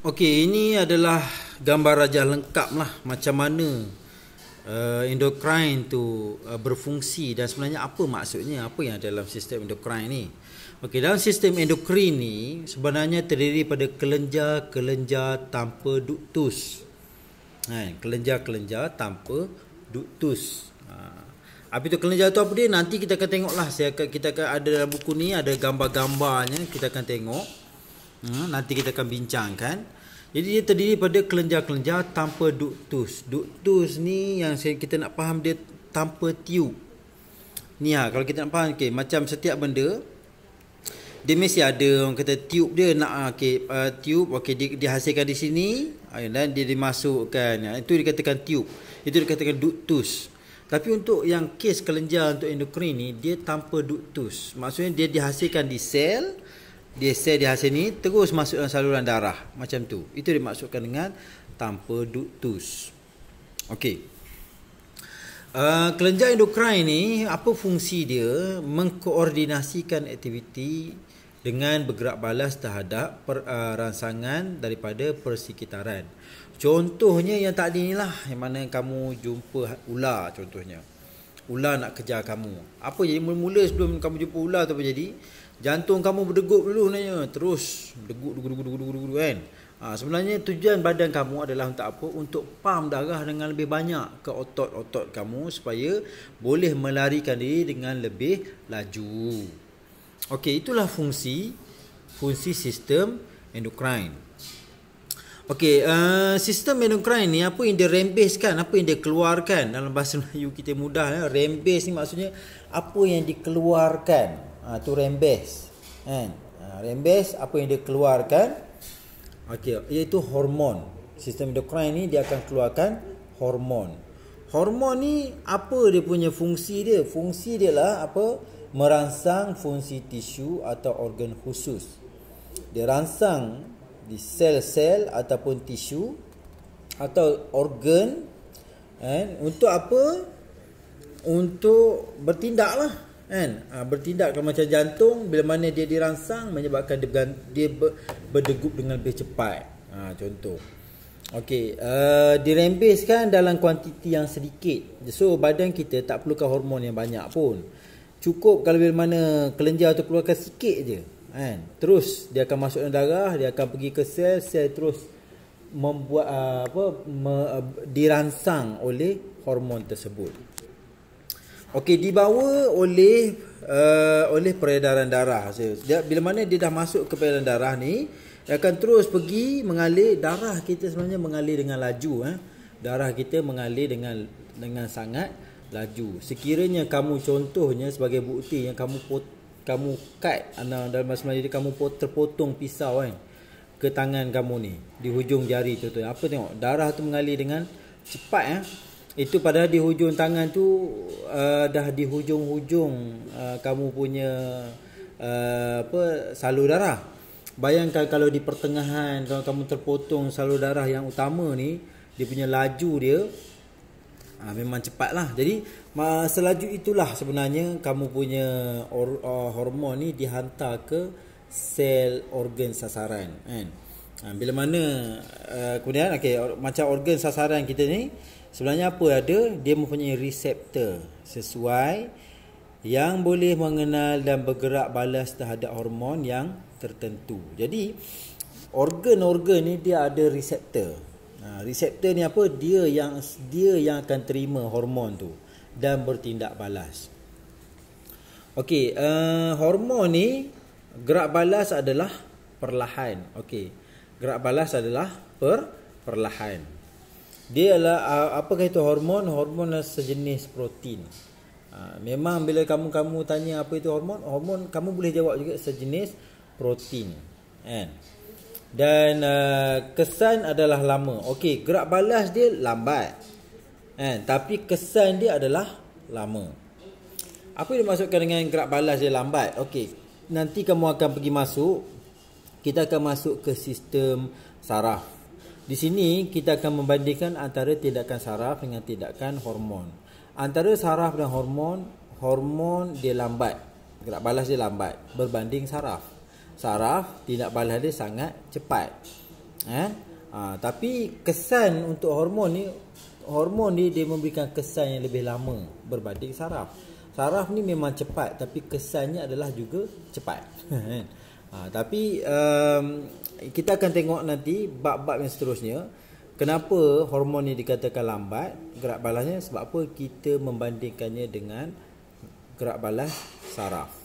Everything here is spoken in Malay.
Okey, ini adalah gambar rajah lengkap lah macam mana endocrine tu berfungsi dan sebenarnya apa maksudnya, apa yang ada dalam sistem endocrine ni. Okey, dalam sistem endokrin ni sebenarnya terdiri pada kelenjar-kelenjar tanpa duktus. Kelenjar-kelenjar tanpa duktus. Apa itu kelenjar tu apa dia? Nanti kita akan tengoklah. Kita akan ada dalam buku ni ada gambar-gambarnya, kita akan tengok. Nanti kita akan bincangkan. Jadi dia terdiri pada kelenjar-kelenjar tanpa duktus. Duktus ni yang kita nak faham dia tanpa tiub. Ni kalau kita nak faham, macam setiap benda dia mesti ada orang kata tiub dia nak tiub dihasilkan di sini dan dia dimasukkan. Itu dikatakan tiub. Itu dikatakan duktus. Tapi untuk yang kes kelenjar untuk endokrin ni dia tanpa duktus. Maksudnya dia dihasilkan di sel. Sel dihasil ni terus masuk dalam saluran darah macam tu. Itu dimaksudkan dengan tanpa duktus. Okey. Kelenjar endokrin ni apa fungsi dia? Mengkoordinasikan aktiviti dengan bergerak balas terhadap rangsangan daripada persekitaran. Contohnya yang tadi ni lah, yang mana kamu jumpa ular contohnya. Ular nak kejar kamu. Apa jadi mula-mula sebelum kamu jumpa ular tu apa jadi? Jantung kamu berdegup dulu nanya, terus degup kan. Sebenarnya tujuan badan kamu adalah untuk apa? Untuk pam darah dengan lebih banyak ke otot-otot kamu supaya boleh melarikan diri dengan lebih laju. Okey, itulah fungsi sistem endokrin. Okey, sistem endokrin ni apa yang dia rembeskan, apa yang dia keluarkan dalam bahasa Melayu kita mudah. Rembes ni maksudnya apa yang dikeluarkan. Tu rembes kan. Rembes apa yang dia keluarkan, iaitu hormon. Sistem endokrin ni dia akan keluarkan hormon. Hormon ni apa dia punya fungsi dia? Fungsi dia lah apa? Merangsang fungsi tisu atau organ khusus. Dia rangsang di sel-sel ataupun tisu atau organ untuk apa? Untuk bertindak lah kan. Bertindak kalau macam jantung, bila mana dia dirangsang menyebabkan dia berdegup dengan lebih cepat. Contoh. Okey, dirembeskan dalam kuantiti yang sedikit. So badan kita tak perlukan hormon yang banyak pun. Cukup kalau bila mana kelenjar tu keluarkan sikit je kan. Terus dia akan masuk dalam darah, dia akan pergi ke sel terus membuat dirangsang oleh hormon tersebut. Okey, dibawa oleh peredaran darah. Bila mana dia dah masuk ke peredaran darah ni, dia akan terus pergi mengalir. Darah kita sebenarnya mengalir dengan laju. Darah kita mengalir dengan sangat laju. Sekiranya kamu contohnya sebagai bukti yang kamu cut dalam bahasa Melayu kamu terpotong pisau kan ke tangan kamu ni di hujung jari tu. Apa tengok? Darah tu mengalir dengan cepat Itu padahal di hujung tangan tu dah di hujung-hujung kamu punya salur darah. Bayangkan kalau di pertengahan kalau kamu terpotong salur darah yang utama ni, dia punya laju dia memang cepat lah. Jadi selaju itulah sebenarnya kamu punya hormon ni dihantar ke sel organ sasaran kan. Bila mana kemudian macam organ sasaran kita ni sebenarnya apa ada? Dia mempunyai reseptor sesuai yang boleh mengenal dan bergerak balas terhadap hormon yang tertentu. Jadi organ-organ ni dia ada reseptor. Reseptor ni apa? Dia yang akan terima hormon tu dan bertindak balas. Okey, hormon ni gerak balas adalah perlahan. Okey. Gerak balas adalah perlahan. Dia adalah apakah itu hormon? Hormon adalah sejenis protein. Memang bila kamu tanya apa itu hormon, kamu boleh jawab juga sejenis protein. Dan kesan adalah lama. Okey, gerak balas dia lambat. Tapi kesan dia adalah lama. Apa yang dimaksudkan dengan gerak balas dia lambat? Okey, nanti kamu akan pergi masuk. Kita akan masuk ke sistem saraf. Di sini kita akan membandingkan antara tindakan saraf dengan tindakan hormon. Antara saraf dan hormon dia lambat. Gerak balas dia lambat berbanding saraf. Saraf tindak balas dia sangat cepat. Tapi kesan untuk hormon ni dia memberikan kesan yang lebih lama berbanding saraf. Saraf ni memang cepat tapi kesannya adalah juga cepat. Tapi kita akan tengok nanti bab-bab yang seterusnya. Kenapa hormon ni dikatakan lambat gerak balasnya? Sebab apa? Kita membandingkannya dengan gerak balas saraf.